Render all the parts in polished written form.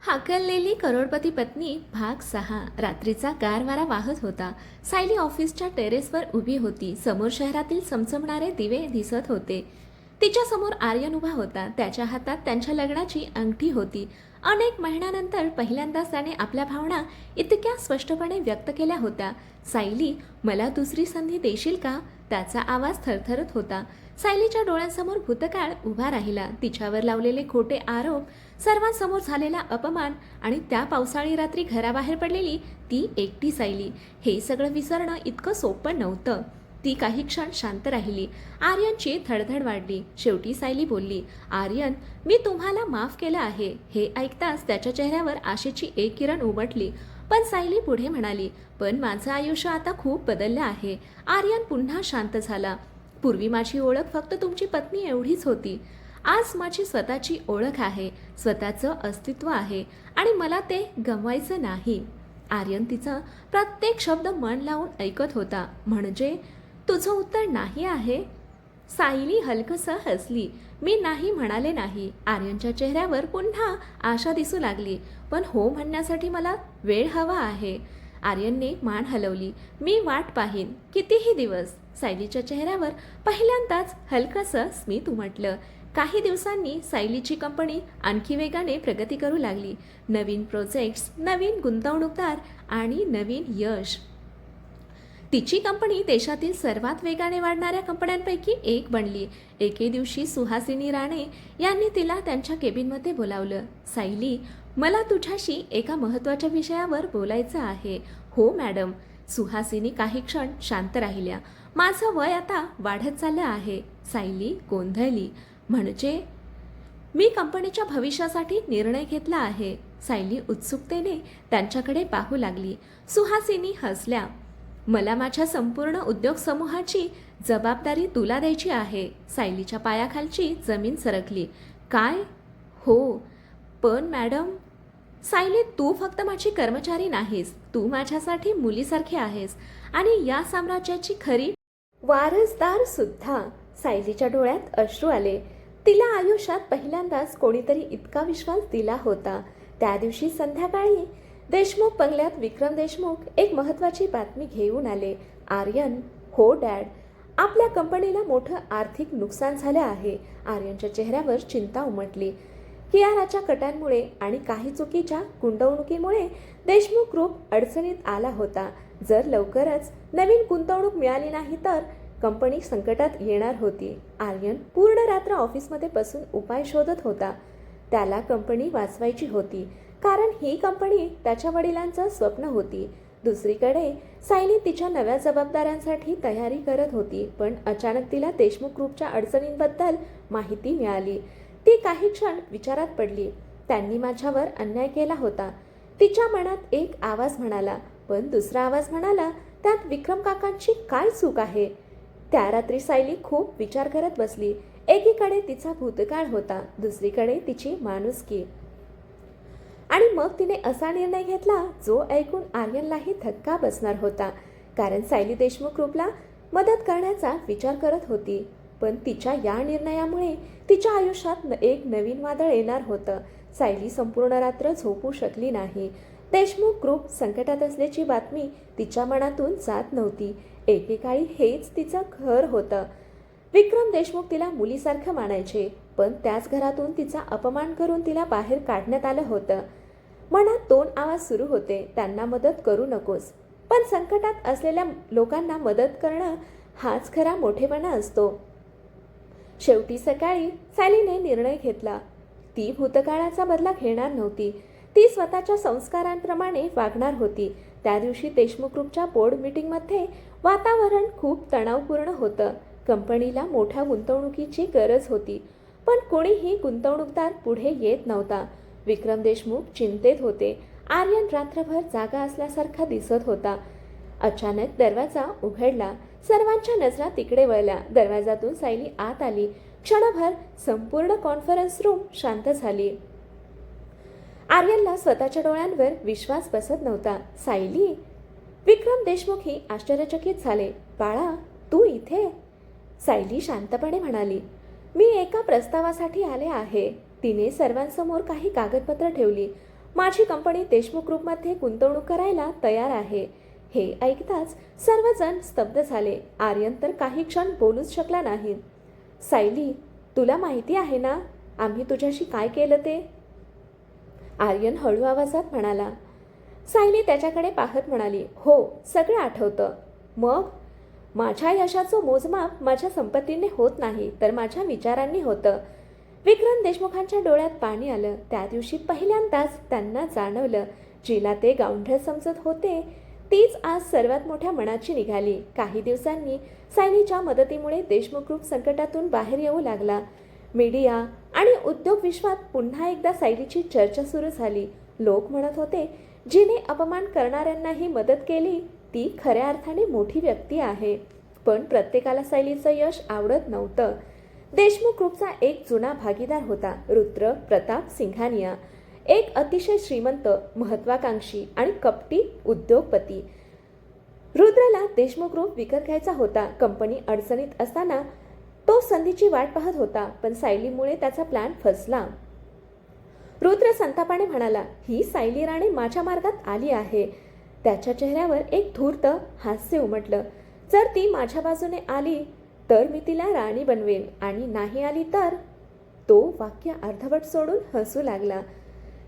हाकललेली करोडपती पत्नी भाग 6. रात्रीचा गारवारा वाहत होता. सायली ऑफिसच्या टेरेसवर उभी होती. समोर शहरातील चमचमणारे दिवे दिसत होते. तिच्या समोर आर्यन उभा होता. त्याच्या हातात त्यांच्या लग्नाची अंगठी होती. अनेक महिन्यानंतर पहिल्यांदाच त्याने आपल्या भावना इतक्या स्पष्टपणे व्यक्त केल्या होत्या. सायली, मला दुसरी संधी देशील का? त्याचा आवाज थरथरत होता. सायलीच्या डोळ्यांसमोर भूतकाळ उभा राहिला. तिच्यावर लावलेले खोटे आरोप, सर्वांसमोर झालेला अपमान आणि त्या पावसाळी रात्री घराबाहेर पडलेली ती एकटी सायली, हे सगळं विसरणं इतकं सोपं नव्हतं. ती काही क्षण शांत राहिली. आर्यनची धडधड वाढली. शेवटी सायली बोलली, आर्यन, मी तुम्हाला माफ केलं आहे. हे ऐकताच त्याच्या चेहऱ्यावर आशेची एक किरण उमटली. पण सायली पुढे म्हणाली, पण माझं आयुष्य आता खूप बदललं आहे. आर्यन पुन्हा शांत झाला. पूर्वी माझी ओळख फक्त तुमची पत्नी एवढीच होती. आज माझी स्वतःची ओळख आहे, स्वतःचं अस्तित्व आहे आणि मला ते गमवायचं नाही. आर्यन तिचा प्रत्येक शब्द मन लावून ऐकत होता. म्हणजे तुझं उत्तर नाही आहे? सायली हलकसं हसली. मी नाही म्हणाले नाही. आर्यनच्या चेहऱ्यावर पुन्हा आशा दिसू लागली. पण हो म्हणण्यासाठी मला वेळ हवा आहे. आर्यनने मान हलवली. मी वाट पाहीन, कितीही दिवस. सायलीच्या चेहऱ्यावर पहिल्यांदाच हलकसं स्मित उमटलं. काही दिवसांनी सायलीची कंपनी आणखी वेगाने प्रगती करू लागली. नवीन प्रोजेक्ट्स, नवीन गुंतवणूकदार आणि नवीन यश. तिची कंपनी देशातील सर्वात वेगाने वाढणाऱ्या कंपन्यांपैकी एक बनली. एके दिवशी सुहासिनी राणे यांनी तिला त्यांच्या केबिनमध्ये बोलावलं. सायली, मला तुझ्याशी एका महत्त्वाच्या विषयावर बोलायचं आहे. हो मॅडम. सुहासिनी काही क्षण शांत राहिल्या. माझं वय आता वाढत चाललं आहे. सायली गोंधळली. म्हणजे? मी कंपनीच्या भविष्यासाठी निर्णय घेतला आहे. सायली उत्सुकतेने त्यांच्याकडे पाहू लागली. सुहासिनी हसल्या. मला माझ्या संपूर्ण उद्योग समूहाची जबाबदारी तुला द्यायची आहे. सायलीच्या पायाखालची जमीन सरकली. काय? हो, पण मॅडम. सायली, तू फक्त माझी कर्मचारी नाहीस, तू माझ्यासाठी मुलीसारखी आहेस आणि या साम्राज्याची खरी वारसदार सुद्धा. सायलीच्या डोळ्यात अश्रू आले. तिला आयुष्यात पहिल्यांदाच कोणीतरी इतका विश्वास दिला होता. त्या दिवशी संध्याकाळी देशमुख बंगल्यात विक्रम देशमुख एक महत्त्वाची बातमी घेऊन आले. आर्यन, हो डॅड, आपल्या कंपनीला मोठं आर्थिक नुकसान झालं आहे. आर्यनच्या चेहऱ्यावर चिंता उमटली. कियाराच्या कटांमुळे आणि काही चुकीच्या गुंतवणुकीमुळे देशमुख ग्रुप अडचणीत आला होता. जर लवकरच नवीन गुंतवणूक मिळाली नाही तर कंपनी संकटात येणार होती. आर्यन पूर्ण रात्र ऑफिसमध्ये बसून उपाय शोधत होता. त्याला कंपनी वाचवायची होती, कारण ही कंपनी त्याच्या वडिलांचं स्वप्न होती. दुसरीकडे सायली तिच्या नव्या जबाबदाऱ्यांसाठी तयारी करत होती. पण अचानक तिला देशमुख ग्रुपच्या अडचणींबद्दल माहिती मिळाली. ती काही क्षण विचारात पडली. त्यांनी माझ्यावर अन्याय केला होता. तिच्या मनात एक आवाज म्हणाला. पण दुसरा आवाज म्हणाला, त्यात विक्रम काकांची काय चूक आहे? त्या रात्री सायली खूप विचार करत बसली. एकीकडे तिचा भूतकाळ होता, दुसरीकडे तिची माणुसकी. आणि मग तिने असा निर्णय घेतला जो ऐकून आर्यनलाही धक्का बसणार होता. कारण सायली देशमुख ग्रुपला मदत करण्याचा विचार करत होती. पण तिच्या या निर्णयामुळे तिच्या आयुष्यात एक नवीन वादळ येणार होतं. सायली संपूर्ण रात्र झोपू शकली नाही. देशमुख ग्रुप संकटात असल्याची बातमी तिच्या मनातून जात नव्हती. एकेकाळी हेच तिचं घर होतं. विक्रम देशमुख तिला मुलीसारखं मानायचे, पण त्याच घरातून तिचा अपमान करून तिला बाहेर काढण्यात आलं होतं. मनात दोन आवाज सुरू होते. त्यांना मदत करू नकोस, पण संकटात असलेल्या लोकांना मदत करणं हाच खरा मोठेपणा असतो. शेवटी सकाळी सायलीने निर्णय घेतला. ती भूतकाळाचा बदला घेणार नव्हती. ती स्वतःच्या संस्कारांप्रमाणे वागणार होती. त्या दिवशी देशमुख ग्रुपच्या बोर्ड मीटिंगमध्ये वातावरण खूप तणावपूर्ण होतं. कंपनीला मोठ्या गुंतवणुकीची गरज होती, पण कोणीही गुंतवणूकदार पुढे येत नव्हता. विक्रम देशमुख चिंतेत होते. आर्यन रात्रभर जागा असल्यासारखा दिसत होता. अचानक दरवाजा उघडला. सर्वांच्या नजरा तिकडे वळल्या. दरवाजातून सायली आत आली. क्षणभर संपूर्ण कॉन्फरन्स रूम शांत झाली. आर्यनला स्वतःच्या डोळ्यांवर विश्वास बसत नव्हता. सायली? विक्रम देशमुखही आश्चर्यचकित झाले. बाळा, तू इथे? सायली शांतपणे म्हणाली, मी एका प्रस्तावासाठी आले आहे. तिने सर्वांसमोर काही कागदपत्र ठेवली. माझी कंपनी देशमुख ग्रुपमध्ये गुंतवणूक करायला तयार आहे. हे ऐकताच सर्वजण स्तब्ध झाले. आर्यन तर काही क्षण बोलूच शकला नाही. सायली, तुला माहिती आहे ना आम्ही तुझ्याशी काय केलं ते? आर्यन हळू आवाजात म्हणाला. सायली त्याच्याकडे पाहत म्हणाली, हो, सगळं आठवतं. मग? माझ्या यशाचं मोजमाप माझ्या संपत्तीने होत नाही तर माझ्या विचारांनी होतं. विक्रांत देशमुखांच्या डोळ्यात पाणी आलं. त्या दिवशी पहिल्यांदाच त्यांना जाणवलं, जिला ते गावंढळ समजत होते तीच आज सर्वात मोठ्या मनाची निघाली. काही दिवसांनी सायलीच्या मदतीमुळे देशमुख ग्रुप संकटातून बाहेर येऊ लागला. मीडिया आणि उद्योग विश्वात पुन्हा एकदा सायलीची चर्चा सुरू झाली. लोक म्हणत होते, जिने अपमान करणाऱ्यांनाही मदत केली ती खऱ्या अर्थाने मोठी व्यक्ती आहे. पण प्रत्येकाला सायलीचं यश आवडत नव्हतं. देशमुख ग्रुपचा एक जुना भागीदार होता, रुद्र प्रताप सिंघानिया. एक अतिशय श्रीमंत, महत्वाकांक्षी आणि कपटी उद्योगपती. रुद्रला देशमुख ग्रुप विकत घ्यायचा होता. कंपनी अडचणीत असताना तो संधीची वाट पाहत होता, पण सायलीमुळे त्याचा प्लॅन फसला. रुद्र संतापाने म्हणाला, ही सायली राणे माझ्या मार्गात आली आहे. त्याच्या चेहऱ्यावर एक धूर्त हास्य उमटलं. जर ती माझ्या बाजूने आली तर मी तिला राणी बनवेन आणि नाही आली तर? तो वाक्य अर्धवट सोडून हसू लागला.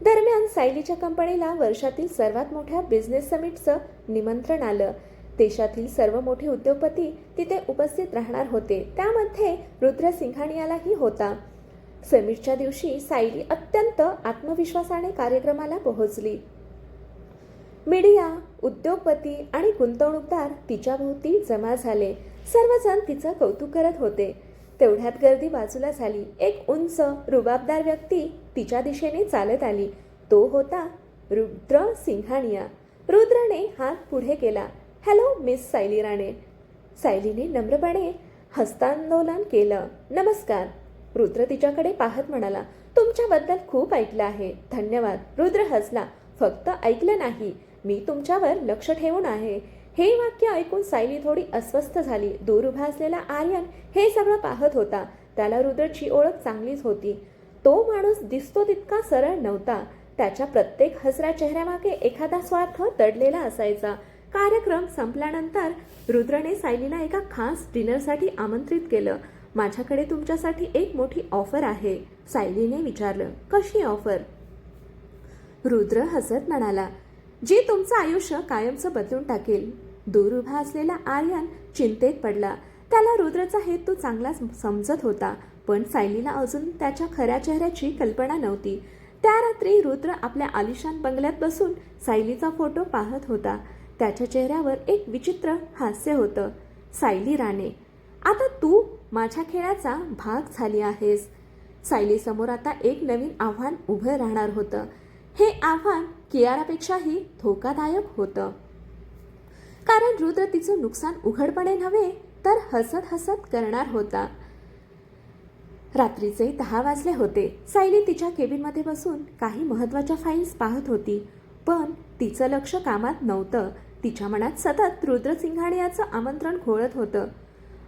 दरम्यान सायलीच्या कंपनीला वर्षातील सर्वात मोठ्या बिझनेस समिटचं निमंत्रण आलं. देशातील सर्व मोठे उद्योगपती तिथे उपस्थित राहणार होते. त्यामध्ये रुद्र सिंघानियालाही होता. समिटच्या दिवशी सायली अत्यंत आत्मविश्वासाने कार्यक्रमाला पोहोचली. मीडिया, उद्योगपती आणि गुंतवणूकदार तिच्याभोवती जमा झाले. सर्वजण तिचं कौतुक करत होते. तेवढ्यात गर्दी बाजूला झाली. एक उंच, रुबाबदार व्यक्ती तिच्या दिशेने चालत आली. तो होता रुद्र सिंघानिया. रुद्रने हात पुढे केला. Hello Miss Sayali Rane. सायलीने नम्रपणे हस्तांदोलन केलं. नमस्कार. रुद्र तिच्याकडे पाहत म्हणाला, तुमच्याबद्दल खूप ऐकलं आहे. धन्यवाद. रुद्र हसला. फक्त ऐकलं नाही, मी तुमच्यावर लक्ष ठेवून आहे. हे वाक्य ऐकून सायली थोडी अस्वस्थ झाली. दूर उभा असलेला आर्यन हे सगळं पाहत होता. त्याला रुद्रची ओळख चांगलीच होती. तो माणूस दिसतो तितका सरळ नव्हता. त्याच्या प्रत्येक हसऱ्या चेहऱ्यामागे एखादा स्वार्थ दडलेला असायचा. कार्यक्रम संपल्यानंतर रुद्रने सायलीला एका खास डिनरसाठी आमंत्रित केलं. माझ्याकडे तुमच्यासाठी एक मोठी ऑफर आहे, सायलीने विचारलं. कशी ऑफर? रुद्र हसत म्हणाला, जी तुमचं आयुष्य कायमचं बदलून टाकेल. दूर उभा असलेला आर्यन चिंतेत पडला. त्याला रुद्रचा हेतू चांगला समजत होता, पण सायलीला अजून त्याच्या खऱ्या चेहऱ्याची कल्पना नव्हती. त्या रात्री रुद्र आपल्या आलिशान बंगल्यात बसून सायलीचा फोटो पाहत होता. त्याच्या चेहऱ्यावर एक विचित्र हास्य होतं. सायली राणे, आता तू माझ्या खेळाचा भाग झाली आहेस. सायलीसमोर आता एक नवीन आव्हान उभं राहणार होतं. हे आव्हान कियारापेक्षाही धोकादायक होतं. कारण रुद्र तिचं नुकसान उघडपणे नव्हे तर हसत हसत करणार होता. रात्रीचे 10 वाजले होते. सायली तिच्या केबिनमध्ये बसून काही महत्त्वाच्या फाईल्स पाहत होती, पण तिचं लक्ष कामात नव्हतं. तिच्या मनात सतत रुद्र सिंघानियाचं आमंत्रण घोळत होतं.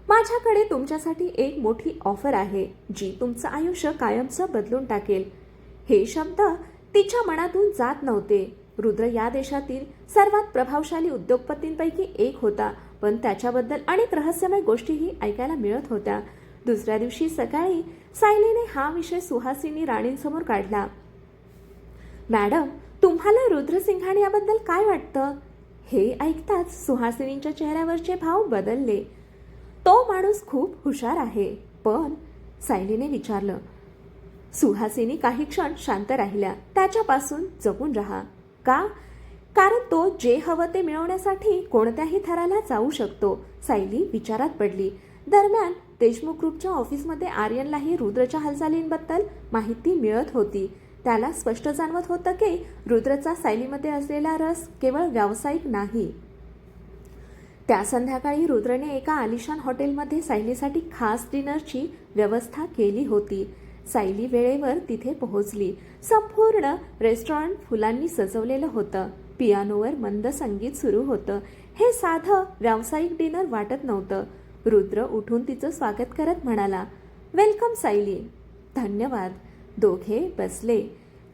माझ्याकडे तुमच्यासाठी एक मोठी ऑफर आहे, जी तुमचं आयुष्य कायमचं बदलून टाकेल. हे शब्द तिच्या मनातून जात नव्हते. रुद्र या देशातील सर्वात प्रभावशाली उद्योगपतींपैकी एक होता, पण त्याच्याबद्दल अनेक रहस्यमय गोष्टीही ऐकायला मिळत होत्या. दुसऱ्या दिवशी सकाळी सायलीने हा विषय सुहासिनी राणींसमोर काढला. मॅडम, तुम्हाला रुद्र सिंघानियाबद्दल काय वाटतं? हे ऐकताच सुहासिनींच्या चेहऱ्यावरचे भाव बदलले. तो माणूस खूप हुशार आहे, पण सायलीने विचारलं. सुहासिनी काही क्षण शांत राहिल्या. त्याच्यापासून जपून राहा. का? कारण तो जे हवं ते मिळवण्यासाठी कोणत्याही थराला जाऊ शकतो. सायली विचारात पडली. दरम्यान देशमुख ग्रुपच्या ऑफिसमध्ये आर्यनलाही रुद्रच्या हालचालींबद्दल माहिती मिळत होती. त्याला स्पष्ट जाणवत होतं की रुद्रचा सायलीमध्ये असलेला रस केवळ व्यावसायिक नाही. त्या संध्याकाळी रुद्रने एका आलिशान हॉटेलमध्ये सायलीसाठी खास डिनरची व्यवस्था केली होती. सायली वेळेवर तिथे पोहोचली. संपूर्ण रेस्टॉरंट फुलांनी सजवलेलं होतं. पियानोवर मंद संगीत सुरू होतं. हे साधं व्यावसायिक डिनर वाटत नव्हतं. रुद्र उठून तिचं स्वागत करत म्हणाला, वेलकम सायली. धन्यवाद. दोघे बसले.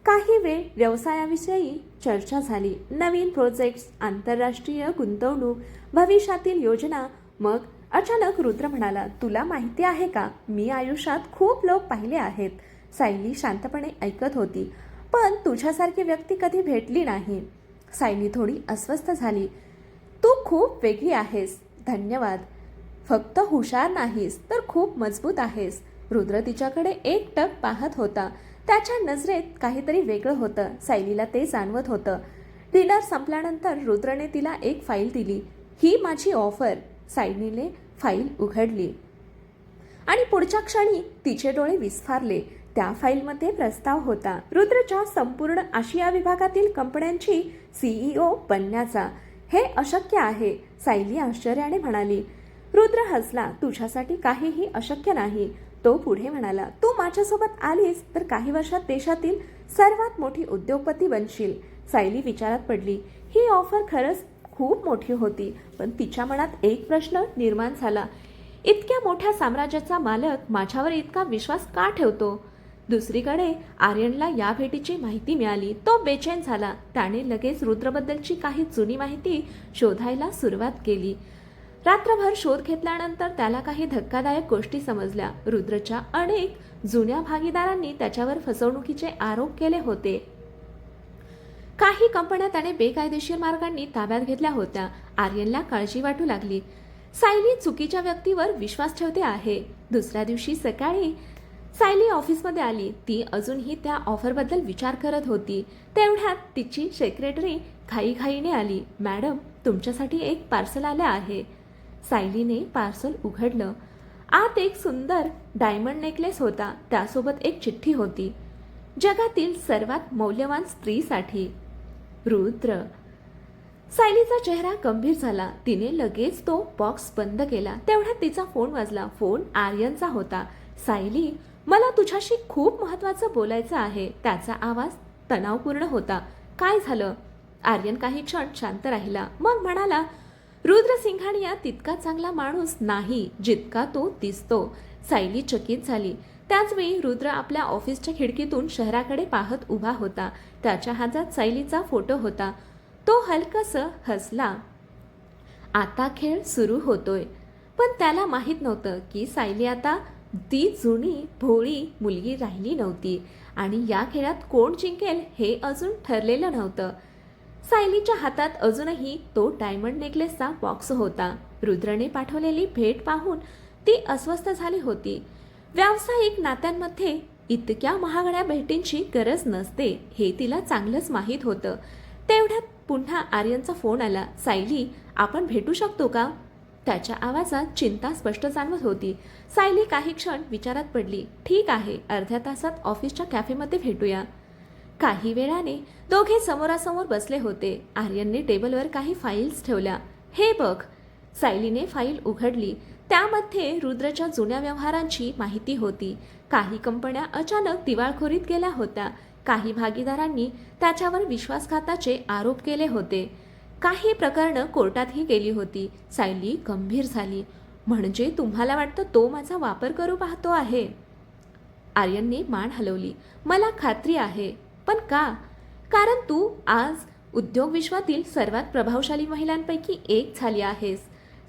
काही वेळ व्यवसायाविषयी चर्चा झाली. नवीन प्रोजेक्ट्स, आंतरराष्ट्रीय गुंतवणूक, भविष्यातील योजना. मग अचानक रुद्र म्हणाला, तुला माहिती आहे का, मी आयुष्यात खूप लोक पाहिले आहेत. सायली शांतपणे ऐकत होती. पण तुझ्यासारखी व्यक्ती कधी भेटली नाही. सायली थोडी अस्वस्थ झाली. तू खूप वेगळी आहेस. धन्यवाद. फक्त हुशार नाहीस तर खूप मजबूत आहेस. रुद्र तिच्याकडे एकटक पाहत होता. त्याच्या नजरेत काहीतरी वेगळं होतं. सायलीला ते जाणवत होतं. डिनर संपल्यानंतर रुद्रने तिला एक फाईल दिली. ही माझी ऑफर. सायलीने फाईल उघडली आणि पुढच्या क्षणी तिचे डोळे विस्फारले. त्या फाईलमध्ये प्रस्ताव होता. रुद्रच्या संपूर्ण आशिया विभागातील कंपन्यांची CEO बनण्याचा. हे अशक्य आहे, सायली आश्चर्याने म्हणाली. रुद्र हसला. तुझ्यासाठी काहीही अशक्य नाही. तो पुढे म्हणाला, तू माझ्यासोबत आलीस तर काही वर्षात देशातील सर्वात मोठी उद्योगपती बनशील. सायली विचारात पडली. ही ऑफर खरंच खूप मोठी होती. पण तिच्या मनात एक प्रश्न निर्माण झाला. इतक्या मोठ्या साम्राज्याचा मालक माझ्यावर इतका विश्वास का ठेवतो? दुसरीकडे आर्यनला या भेटीची माहिती मिळाली. तो बेचैन झाला. त्याने लगेच रुद्रबद्दलची काही जुनी माहिती शोधायला सुरुवात केली. रात्रभर शोध घेतल्यानंतर त्याला काही धक्कादायक गोष्टी समजल्या. रुद्रच्या अनेक जुन्या भागीदारांनी त्याच्यावर फसवणुकीचे आरोप केले होते. काही कंपन्या त्याने बेकायदेशीर मार्गांनी ताब्यात घेतल्या होत्या. आर्यनला काळजी वाटू लागली. सायली चुकीच्या व्यक्तीवर विश्वास ठेवते आहे. दुसऱ्या दिवशी सकाळी सायली ऑफिसमध्ये आली. ती अजूनही त्या ऑफरबद्दल विचार करत होती. तेवढ्यात तिची सेक्रेटरी घाईघाईने आली. मॅडम, तुमच्यासाठी एक पार्सल आलं आहे. सायलीने पार्सल उघडलं. आत एक सुंदर डायमंड नेकलेस होता. त्यासोबत एक चिठ्ठी होती. जगातील सर्वात मौल्यवान स्त्रीसाठी, रुद्र. सायलीचा चेहरा गंभीर झाला. तिने लगेच तो बॉक्स बंद केला. तेवढ्यात तिचा फोन वाजला. फोन आर्यनचा होता. सायली, मला तुझ्याशी खूप महत्त्वाचं बोलायचं आहे. त्याचा आवाज तणावपूर्ण होता. काय झालं? आर्यन काही क्षण शांत राहिला. मग म्हणाला, रुद्र सिंघानिया तितका चांगला माणूस नाही जितका तो दिसतो. सायली चकित झाली. त्याचवेळी रुद्र आपल्या ऑफिसच्या खिडकीतून शहराकडे पाहत उभा होता. त्याच्या हातात सायलीचा फोटो होता. तो हलकसं हसला. आता खेळ सुरू होतोय. पण त्याला माहीत नव्हतं की सायली आता ती जुनी भोळी मुलगी राहिली नव्हती आणि या खेळात कोण जिंकेल हे अजून ठरलेलं नव्हतं. सायलीच्या हातात अजूनही तो डायमंड नेकलेसचा बॉक्स होता. रुद्रने पाठवलेली भेट पाहून ती अस्वस्थ झाली होती. व्यावसायिक नात्यांमध्ये इतक्या महागड्या भेटींची गरज नसते हे तिला चांगलंच माहीत होतं. तेवढ्यात पुन्हा आर्यनचा फोन आला. सायली, आपण भेटू शकतो का? त्याच्या आवाजात चिंता स्पष्ट जाणवत होती. सायली काही क्षण विचारात पडली. ठीक आहे, अर्ध्या तासात ऑफिसच्या कॅफेमध्ये भेटूया. काही वेळाने दोघे समोरासमोर बसले होते. आर्यनने टेबलवर काही फाईल्स ठेवल्या. हे बघ. सायलीने फाईल उघडली. त्यामध्ये रुद्रच्या जुन्या व्यवहारांची माहिती होती. काही कंपन्या अचानक दिवाळखोरीत गेल्या होत्या. काही भागीदारांनी त्याच्यावर विश्वासघाताचे आरोप केले होते. काही प्रकरणं कोर्टातही गेली होती. सायली गंभीर झाली. म्हणजे तुम्हाला वाटतं तो माझा वापर करू पाहतो आहे? आर्यनने मान हलवली. मला खात्री आहे. पण का? कारण तू आज उद्योग विश्वातील सर्वात प्रभावशाली महिलांपैकी एक झाली आहेस.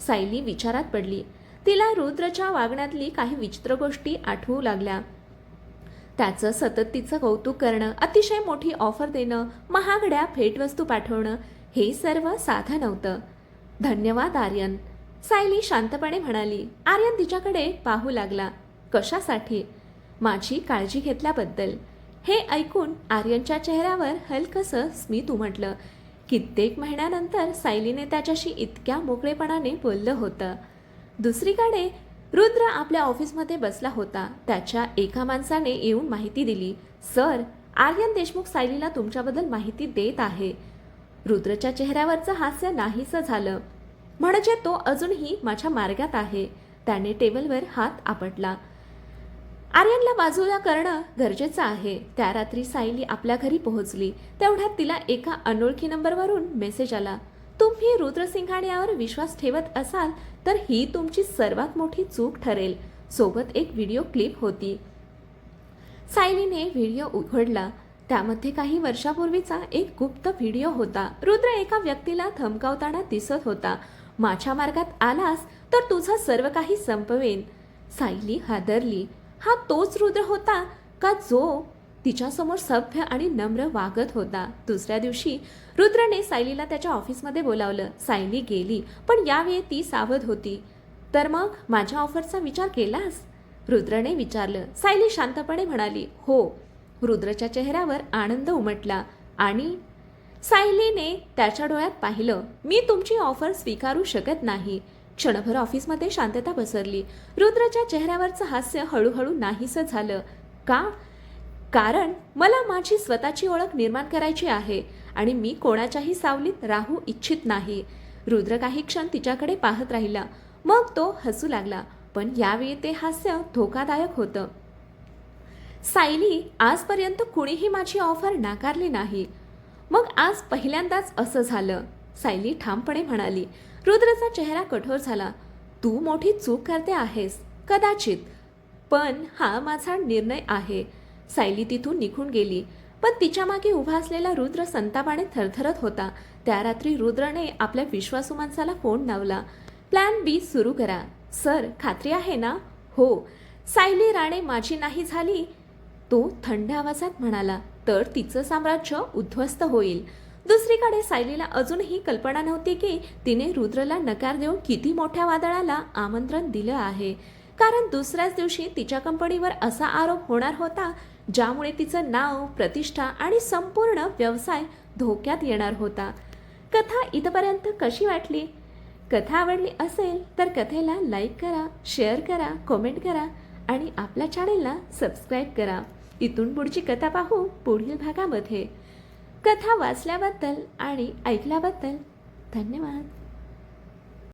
सायली विचारात पडली. तिला रुद्रच्या वागण्यातली काही विचित्र गोष्टी आठवू लागल्या. त्याचं सतत तिचं कौतुक करणं, अतिशय मोठी ऑफर देणं, महागड्या भेटवस्तू पाठवणं, हे सर्व साधं नव्हतं. धन्यवाद आर्यन, सायली शांतपणे म्हणाली. आर्यन तिच्याकडे पाहू लागला. कशासाठी? माझी काळजी घेतल्याबद्दल. हे ऐकून आर्यनच्या चेहऱ्यावर हलकसं स्मित उमटलं. कित्येक महिन्यानंतर सायलीने त्याच्याशी इतक्या मोकळेपणाने बोललं होतं. दुसरीकडे रुद्र आपल्या ऑफिसमध्ये बसला होता. त्याच्या एका माणसाने येऊन माहिती दिली. सर, आर्यन देशमुख सायलीला तुमच्याबद्दल माहिती देत आहे. रुद्रच्या चेहऱ्यावरचं हास्य नाहीसं झालं. म्हणजे तो अजूनही माझ्या मार्गात आहे. त्याने टेबलवर हात आपटला. आर्यनला बाजूला करणं गरजेचं आहे. त्या रात्री सायली आपल्या घरी पोहोचली. तेवढ्यात तिला एका अनोळखी नंबरवरून मेसेज आला. तुम्ही रुद्र सिंघानियावर विश्वास ठेवत असाल तर ही तुमची सर्वात मोठी चूक ठरेल. सोबत एक व्हिडिओ क्लिप होती. सायलीने व्हिडिओ उघडला. त्यामध्ये काही वर्षापूर्वीचा एक गुप्त व्हिडिओ होता. रुद्र एका व्यक्तीला धमकावताना दिसत होता. माझ्या मार्गात आलास तर तुझं सर्व काही संपवेन. सायली हादरली. हा तोच रुद्र होता का जो तिच्यासमोर सभ्य आणि नम्र वागत होता? दुसऱ्या दिवशी रुद्रने सायलीला त्याच्या ऑफिसमध्ये बोलावलं. सायली गेली, पण यावेळी ती सावध होती. तर मग माझ्या ऑफरचा विचार केलास? रुद्रने विचारलं. सायली शांतपणे म्हणाली, हो. रुद्रच्या चेहऱ्यावर आनंद उमटला आणि सायलीने त्याच्या डोळ्यात पाहिलं. मी तुमची ऑफर स्वीकारू शकत नाही. क्षणभर ऑफिसमध्ये शांतता पसरली. रुद्रच्या चेहऱ्यावरचं हास्य हळूहळू नाहीसं झालं. का? कारण मला माझी स्वतःची ओळख निर्माण करायची आहे आणि मी कोणाच्याही सावलीत राहू इच्छित नाही. रुद्र काही क्षण तिच्याकडे पाहत राहिला. मग तो हसू लागला, पण यावेळी ते हास्य धोकादायक होतं. सायली, आजपर्यंत कुणीही माझी ऑफर नाकारली नाही. मग आज पहिल्यांदाच असं झालं, सायली ठामपणे म्हणाली. रुद्रचा चेहरा कठोर झाला. तू मोठी चूक करते आहेस कदाचित, पण हा माझा निर्णय आहे. सायली तिथून निघून गेली, पण तिच्या मागे उभा असलेला रुद्र संतापाने थरथरत होता. त्या रात्री रुद्रने आपल्या विश्वासू माणसाला फोन लावला. प्लॅन बी सुरू करा. सर, खात्री आहे ना? हो. सायली राणे माझी नाही झाली, तो थंड आवाजात म्हणाला, तर तिचं साम्राज्य उद्ध्वस्त होईल. दुसरीकडे सायलीला अजूनही कल्पना नव्हती की तिने रुद्रला नकार देऊन किती मोठ्या वादळाला आमंत्रण दिलं आहे. कारण दुसऱ्याच दिवशी तिच्या कंपनीवर असा आरोप होणार होता ज्यामुळे तिचं नाव, प्रतिष्ठा आणि संपूर्ण व्यवसाय धोक्यात येणार होता. कथा इथपर्यंत कशी वाटली? कथा आवडली असेल तर कथेला लाईक करा, शेअर करा, कमेंट करा आणि आपल्या चॅनेलला सबस्क्राईब करा. इथून पुढची कथा पाहू पुढील भागामध्ये. कथा वाचल्याबद्दल आणि ऐकल्याबद्दल धन्यवाद.